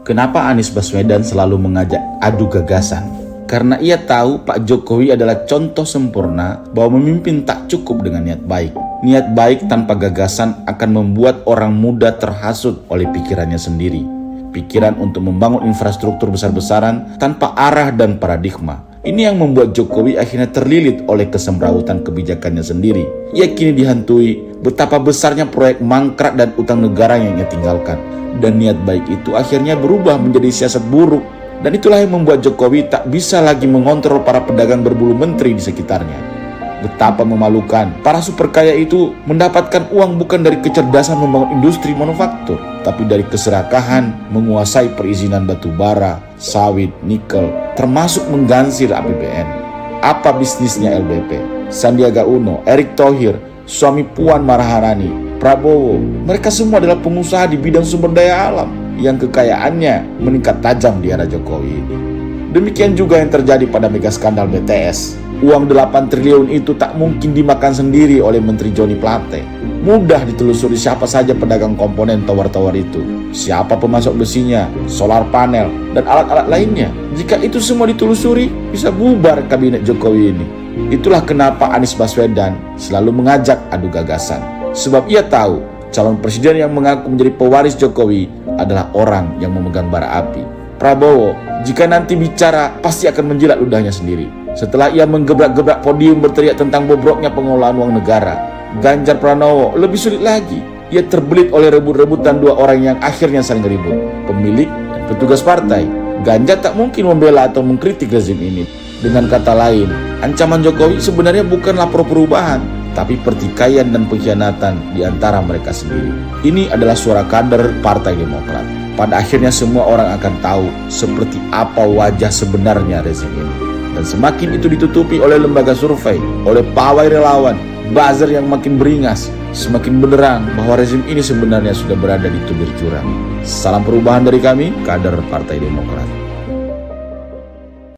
Kenapa Anies Baswedan selalu mengajak adu gagasan? Karena ia tahu Pak Jokowi adalah contoh sempurna bahwa memimpin tak cukup dengan niat baik. Niat baik tanpa gagasan akan membuat orang muda terhasut oleh pikirannya sendiri. Pikiran untuk membangun infrastruktur besar-besaran tanpa arah dan paradigma. Ini yang membuat Jokowi akhirnya terlilit oleh kesemrawutan kebijakannya sendiri. Ia kini dihantui betapa besarnya proyek mangkrak dan utang negara yang ia tinggalkan. Dan niat baik itu akhirnya berubah menjadi siasat buruk. Dan itulah yang membuat Jokowi tak bisa lagi mengontrol para pedagang berbulu menteri di sekitarnya. Betapa memalukan, para super kaya itu mendapatkan uang bukan dari kecerdasan membangun industri manufaktur, tapi dari keserakahan menguasai perizinan batu bara, sawit, nikel, termasuk menggansir APBN. Apa bisnisnya LBP? Sandiaga Uno, Erick Thohir, suami Puan Maharani, Prabowo, mereka semua adalah pengusaha di bidang sumber daya alam yang kekayaannya meningkat tajam di era Jokowi ini. Demikian juga yang terjadi pada mega skandal BTS. Uang 8 triliun itu tak mungkin dimakan sendiri oleh Menteri Joni Plate. Mudah ditelusuri siapa saja pedagang komponen tower-tower itu, siapa pemasok besinya, solar panel, dan alat-alat lainnya. Jika itu semua ditelusuri, bisa bubar kabinet Jokowi ini. Itulah kenapa Anies Baswedan selalu mengajak adu gagasan. Sebab ia tahu calon presiden yang mengaku menjadi pewaris Jokowi adalah orang yang memegang bara api. Prabowo, jika nanti bicara, pasti akan menjilat ludahnya sendiri. Setelah ia menggebrak-gebrak podium berteriak tentang bobroknya pengelolaan uang negara. Ganjar Pranowo lebih sulit lagi. Ia terbelit oleh rebut-rebutan dua orang yang akhirnya saling ribut, pemilik dan petugas partai. Ganjar tak mungkin membela atau mengkritik rezim ini. Dengan kata lain, ancaman Jokowi sebenarnya bukanlah perubahan, tapi pertikaian dan pengkhianatan di antara mereka sendiri. Ini adalah suara kader Partai Demokrat. Pada akhirnya semua orang akan tahu seperti apa wajah sebenarnya rezim ini. Dan semakin itu ditutupi oleh lembaga survei, oleh pawai relawan, buzzer yang makin beringas, semakin benderang bahwa rezim ini sebenarnya sudah berada di tubir jurang. Salam perubahan dari kami, kader Partai Demokrat.